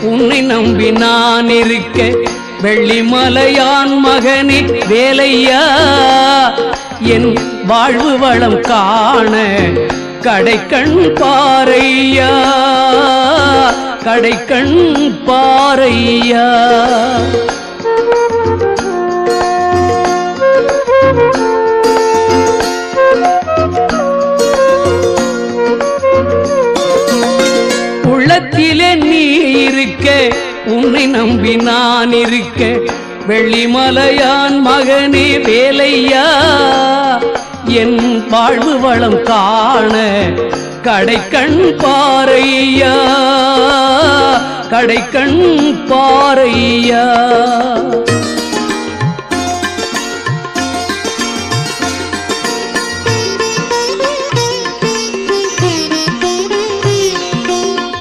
உன்னை நம்பி நான் இருக்க வெள்ளிமலையான் மகனே வேலையா என் வாழ்வு வளம் காண கடைக்கண் பாரையா கடைக்கண் பாரையா. உள்ளத்திலே நீ இருக்க உன்னை நம்பி நான் இருக்க வெள்ளிமலையான் மகனே வேலையா என் வாழ்வு வளம் காண கடைக்கண் பாரையா கடைக்கண் பாரையா.